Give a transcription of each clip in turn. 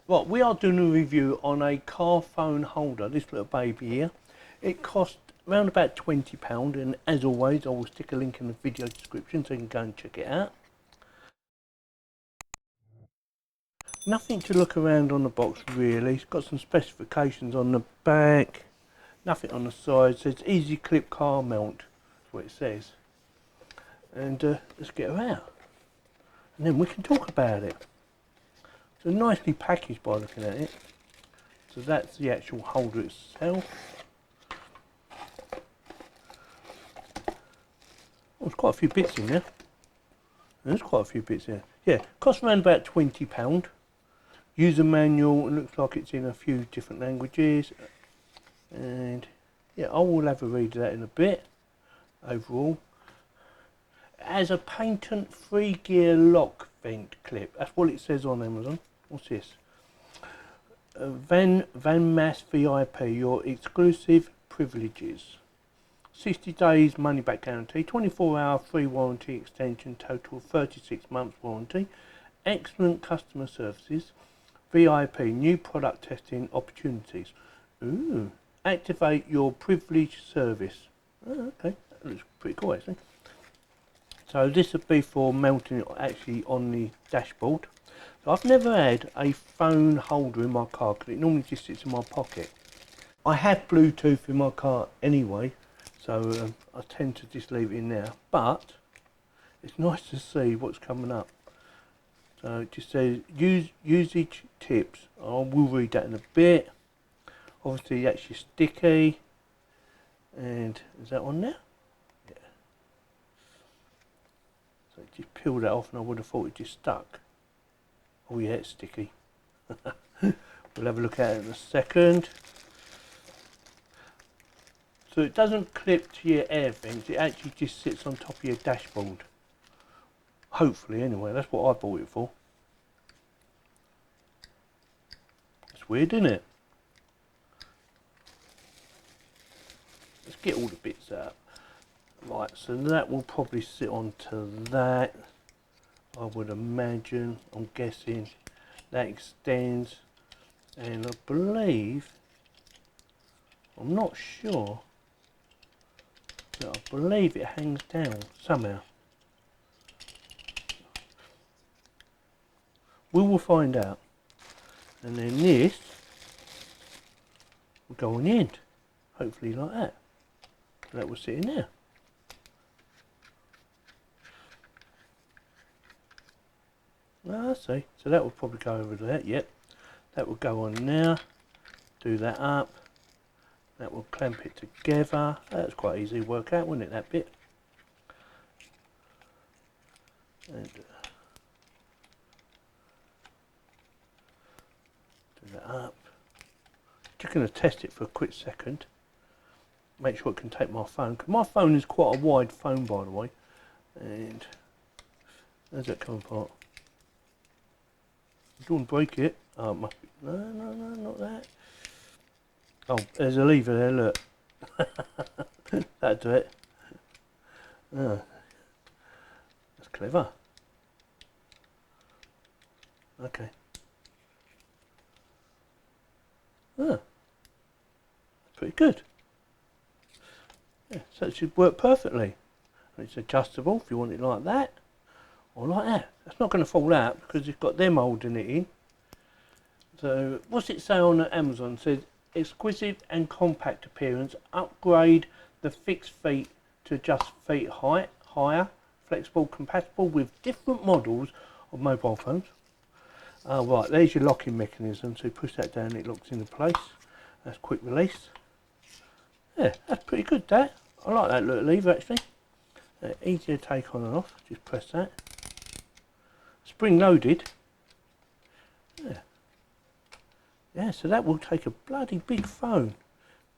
Right, we are doing a review on a car phone holder, this little baby here. It cost around about £20, and as always I will stick a link in the video description so you can go and check it out. Nothing to look around on the box really. It's got some specifications on the back, nothing on the side. It says easy clip car mount, that's what it says. And let's get her out and then we can talk about it. So nicely packaged by looking at it. So that's the actual holder itself. Oh, there's quite a few bits in there. There's quite a few bits there. Yeah, costs around about £20. User manual, it looks like it's in a few different languages. And yeah, I will have a read of that in a bit. Overall, it has a patent 3-gear lock vent clip. That's what it says on Amazon. What's this? VANMASS VIP, your exclusive privileges. 60 days money back guarantee, 24-hour free warranty extension, total 36 months warranty, excellent customer services, VIP, new product testing opportunities. Ooh, activate your privilege service. Oh, okay, that looks pretty cool actually. So this would be for mounting it actually on the dashboard. So I've never had a phone holder in my car because it normally just sits in my pocket. I have Bluetooth in my car anyway, so I tend to just leave it in there. But it's nice to see what's coming up. So it just says usage tips. I will read that in a bit. Obviously that's your sticky. And is that on there? Yeah. So just peel that off and I would have thought it just stuck. Oh yeah, it's sticky. We'll have a look at it in a second. So it doesn't clip to your air vents, it actually just sits on top of your dashboard. Hopefully anyway, that's what I bought it for. It's weird, isn't it? Let's get all the bits out. Right, so that will probably sit onto that. I would imagine, I'm guessing, that extends, and I believe, I'm not sure, but I believe it hangs down somehow. We will find out. And then this will go on the end, hopefully like that. So that will sit in there. I see. So that will probably go over there. Yep. That will go on there. Do that up. That will clamp it together. That's quite easy to work out, wouldn't it, that bit? And do that up. Just going to test it for a quick second. Make sure it can take my phone. Because my phone is quite a wide phone, by the way. And there's that come apart. Don't break it. Oh, it must be. No, not that. Oh, there's a lever there, look. That'll do it. Oh, that's clever. Okay. Oh, that's pretty good. Yeah, so it should work perfectly. And it's adjustable if you want it like that. Or like that. It's not going to fall out because it's got them holding it in. So what's it say on Amazon? It says exquisite and compact appearance. Upgrade the fixed feet to adjust feet height higher. Flexible, compatible with different models of mobile phones. Right, there's your locking mechanism. So you push that down, it locks into place. That's quick release. Yeah, that's pretty good. That I like that little lever actually. Easy to take on and off. Just press that. Spring loaded. Yeah. Yeah, so that will take a bloody big phone.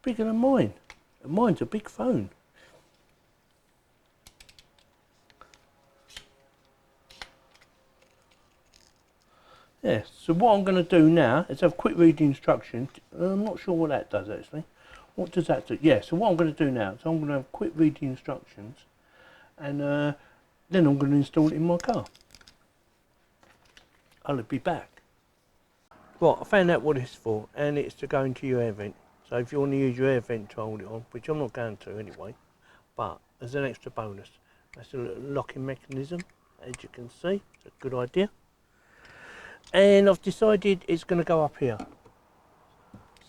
Bigger than mine. And mine's a big phone. Yeah, so what I'm going to do now is have a quick read the instructions. I'm not sure what that does actually. What does that do? Yeah, so what I'm going to do now is I'm going to have a quick read the instructions. And then I'm going to install it in my car. I'll be back. Right, I found out what it's for, and it's to go into your air vent. So if you want to use your air vent to hold it on, which I'm not going to anyway, but as an extra bonus, that's a little locking mechanism, as you can see. It's a good idea. And I've decided it's going to go up here.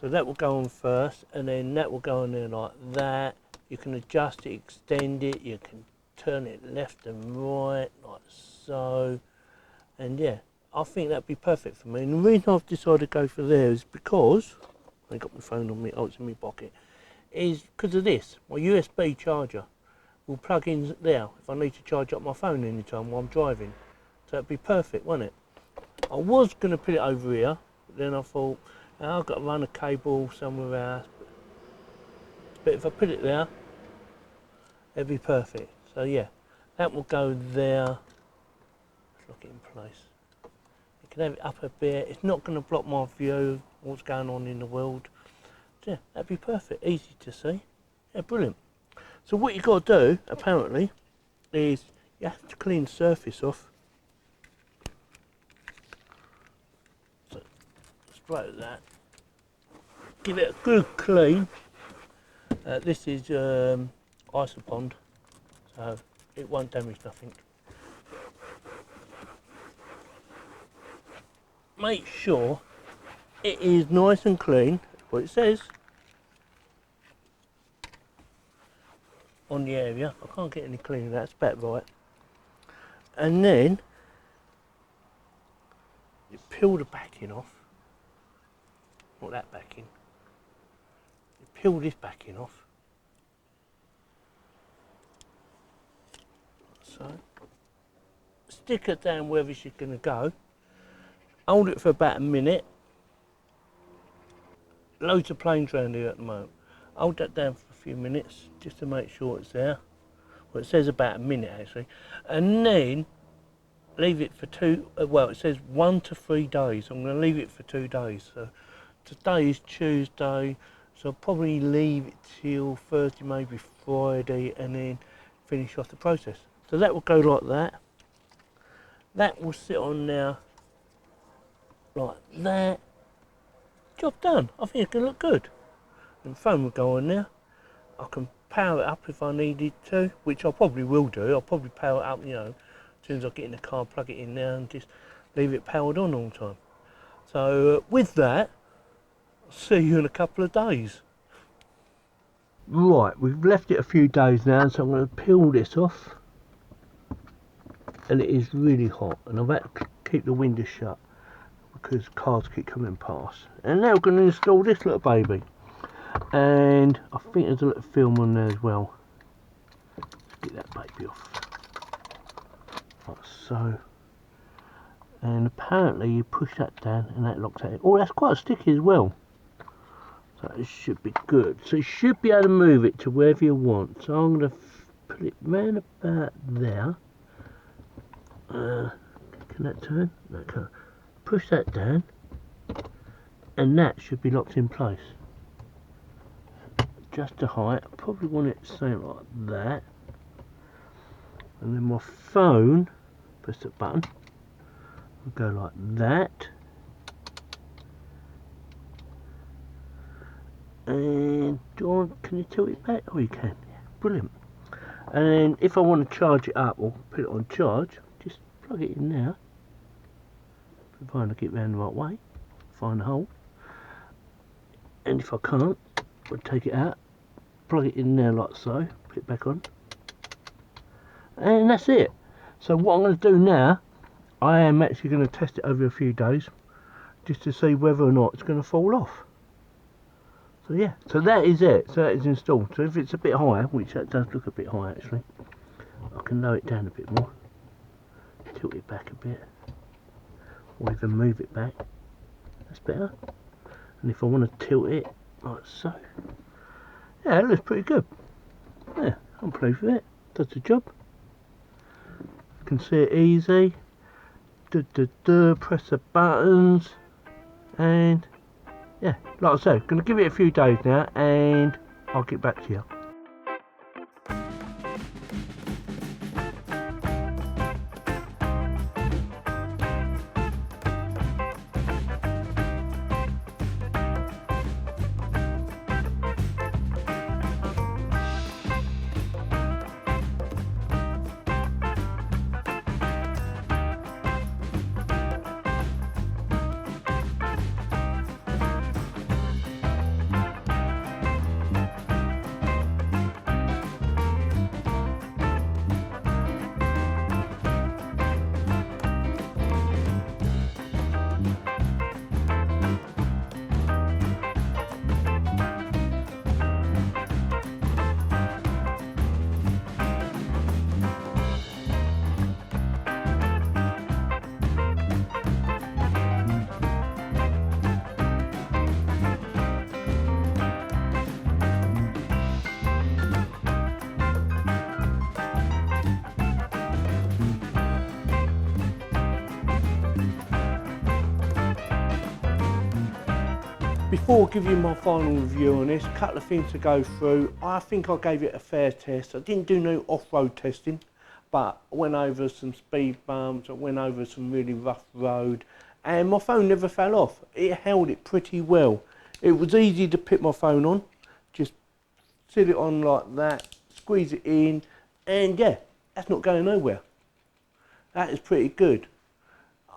So that will go on first, and then that will go on there like that. You can adjust it, extend it, you can turn it left and right, like so. And yeah, I think that'd be perfect for me. And the reason I've decided to go for there is because, I got my phone on me, oh, it's in my pocket, is because of this. My USB charger will plug in there if I need to charge up my phone anytime while I'm driving. So it'd be perfect, wouldn't it? I was going to put it over here, but then I thought, I've got to run a cable somewhere else. But if I put it there, it'd be perfect. So yeah, that will go there. Let's lock it in place. You can have it up a bit. It's not going to block my view of what's going on in the world. So yeah, that'd be perfect. Easy to see. Yeah, brilliant. So what you've got to do, apparently, is you have to clean the surface off. So, straight at that. Give it a good clean. This is Isopond, so it won't damage nothing. Make sure it is nice and clean, that's what it says on the area. I can't get any cleaner, that's about right. And then you peel the backing off, not that backing. You peel this backing off. So, stick it down wherever she's going to go. Hold it for about a minute. Loads of planes around here at the moment. Hold that down for a few minutes just to make sure it's there. Well, it says about a minute actually. And then leave it for it says 1 to 3 days. I'm going to leave it for 2 days. So today is Tuesday, so I'll probably leave it till Thursday, maybe Friday, and then finish off the process. So that will go like that. That will sit on there like that. Job done. I think it's going to look good. And the phone will go on there. I can power it up if I needed to, which I probably will do. I'll probably power it up, you know, as soon as I get in the car, plug it in there and just leave it powered on all the time. So with that, I'll see you in a couple of days. Right, we've left it a few days now, so I'm going to peel this off. And it is really hot, and I've had to keep the windows shut because cars keep coming past. And now we're going to install this little baby, and I think there's a little film on there as well. Let's get that baby off, like so. And apparently you push that down and that locks it. Oh, that's quite sticky as well, so it should be good. So you should be able to move it to wherever you want. So I'm going to put it round about there. Can that turn? No, it can't. Push that down, and that should be locked in place. Just the height. I probably want it something like that. And then my phone, press the button, will go like that. And can you tilt it back? Oh, you can. Yeah, brilliant. And then if I want to charge it up or put it on charge, just plug it in there. Provided I get round the right way, find the hole. And if I can't, I'll take it out, plug it in there like so, put it back on. And that's it. So what I'm going to do now, I am actually going to test it over a few days, just to see whether or not it's going to fall off. So yeah, so that is it. So that is installed. So if it's a bit higher, which that does look a bit high actually, I can lower it down a bit more, tilt it back a bit, or even move it back. That's better. And if I want to tilt it like so, yeah, it looks pretty good. Yeah, I'm pleased with it. Does the job. You can see it easy. Press the buttons, and yeah, like I said, gonna give it a few days now, and I'll get back to you. Before I give you my final review on this, a couple of things to go through. I think I gave it a fair test. I didn't do no off-road testing, but I went over some speed bumps, I went over some really rough road, and my phone never fell off. It held it pretty well. It was easy to put my phone on, just sit it on like that, squeeze it in, and yeah, that's not going nowhere. That is pretty good.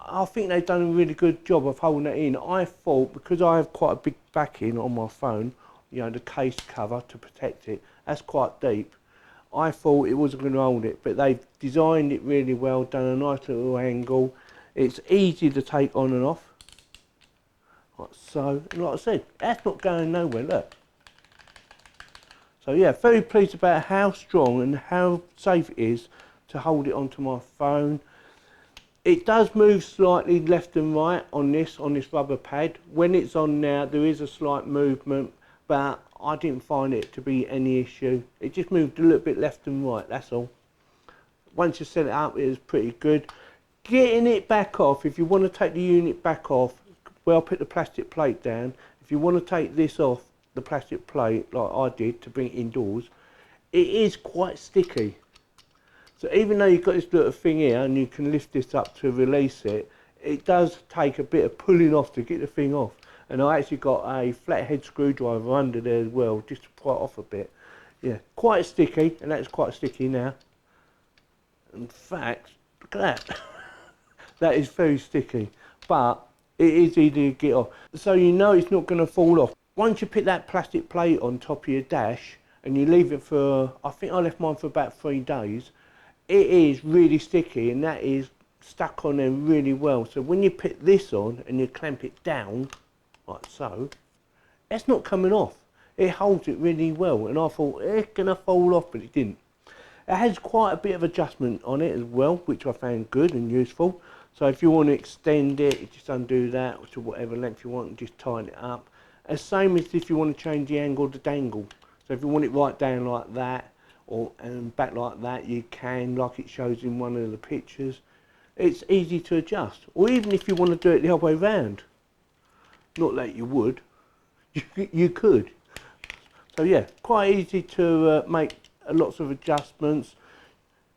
I think they've done a really good job of holding it in. I thought, because I have quite a big backing on my phone, you know, the case cover to protect it, that's quite deep. I thought it wasn't going to hold it, but they've designed it really well, done a nice little angle. It's easy to take on and off, like so. And like I said, that's not going nowhere, look. So yeah, very pleased about how strong and how safe it is to hold it onto my phone. It does move slightly left and right on this rubber pad. When it's on now, there is a slight movement, but I didn't find it to be any issue. It just moved a little bit left and right, that's all. Once you set it up, it is pretty good. Getting it back off, if you want to take the unit back off, well, I'll put the plastic plate down. If you want to take this off, the plastic plate, like I did, to bring it indoors, it is quite sticky. So even though you've got this little thing here and you can lift this up to release it, it does take a bit of pulling off to get the thing off. And I actually got a flathead screwdriver under there as well, just to pry it off a bit. Yeah, quite sticky, and that's quite sticky now. In fact, look at that. That is very sticky, but it is easy to get off. So you know it's not going to fall off. Once you put that plastic plate on top of your dash, and you leave it for, I think I left mine for about 3 days, it is really sticky, and that is stuck on there really well. So when you put this on and you clamp it down like so, it's not coming off. It holds it really well, and I thought it's gonna fall off, but it didn't. It has quite a bit of adjustment on it as well, which I found good and useful. So if you want to extend it, you just undo that to whatever length you want and just tighten it up. The same as if you want to change the angle of the dangle. So if you want it right down like that, and back like that, you can, like it shows in one of the pictures. It's easy to adjust, or even if you want to do it the other way round, not that you would, you could. So yeah, quite easy to make lots of adjustments.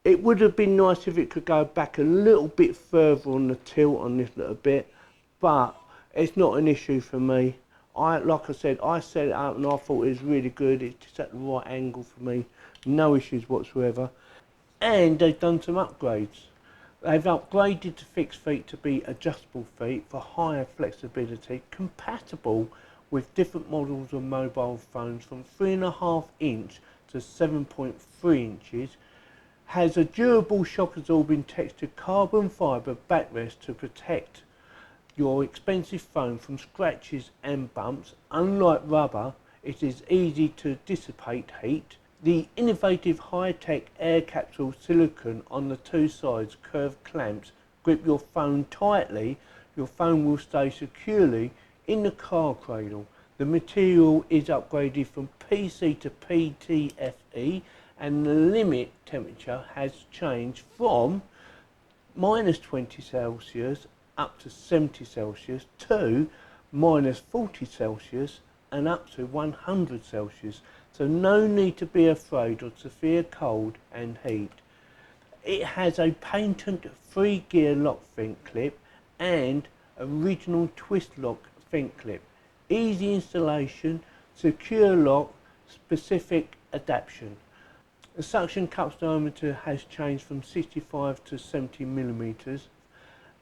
It would have been nice if it could go back a little bit further on the tilt on this little bit, but it's not an issue for me. Like I said, I set it up and I thought it was really good. It's just at the right angle for me. No issues whatsoever. And they've done some upgrades. They've upgraded the fixed feet to be adjustable feet for higher flexibility, compatible with different models of mobile phones from 3.5 inch to 7.3 inches. Has a durable shock absorbing textured carbon fibre backrest to protect your expensive phone from scratches and bumps. Unlike rubber, it is easy to dissipate heat. The innovative high-tech air capsule silicone on the 2 sides curved clamps grip your phone tightly. Your phone will stay securely in the car cradle. The material is upgraded from PC to PTFE, and the limit temperature has changed from -20°C up to 70°C to -40°C and up to 100°C. So no need to be afraid of severe cold and heat. It has a patent 3-gear lock vent clip and original twist lock vent clip. Easy installation, secure lock, specific adaptation. The suction cup diameter has changed from 65 to 70mm,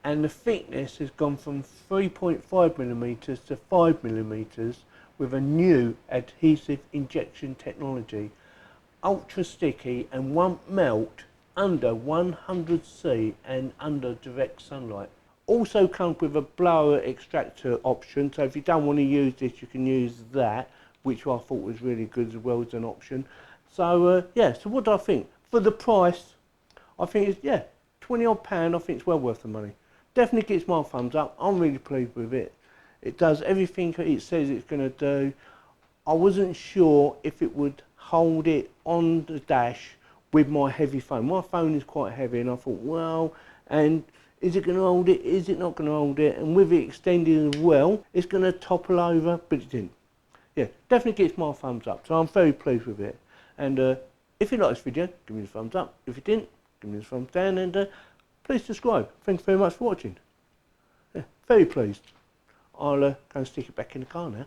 and the thickness has gone from 3.5mm to 5mm with a new adhesive injection technology. Ultra sticky and won't melt under 100°C and under direct sunlight. Also comes with a blower extractor option, so if you don't want to use this, you can use that, which I thought was really good as well as an option. So yeah, so what do I think? For the price, I think it's, yeah, £20 odd, I think it's well worth the money. Definitely gets my thumbs up. I'm really pleased with it. It does everything it says it's going to do. I wasn't sure if it would hold it on the dash with my heavy phone. My phone is quite heavy, and I thought, well, and Is it going to hold it? Is it not going to hold it? And with it extended as well, it's going to topple over, but it didn't. Yeah, definitely gets my thumbs up. So I'm very pleased with it. And if you like this video, give me the thumbs up. If you didn't, give me the thumbs down. And please subscribe. Thanks very much for watching. Yeah, very pleased. I'll go and stick it back in the car now.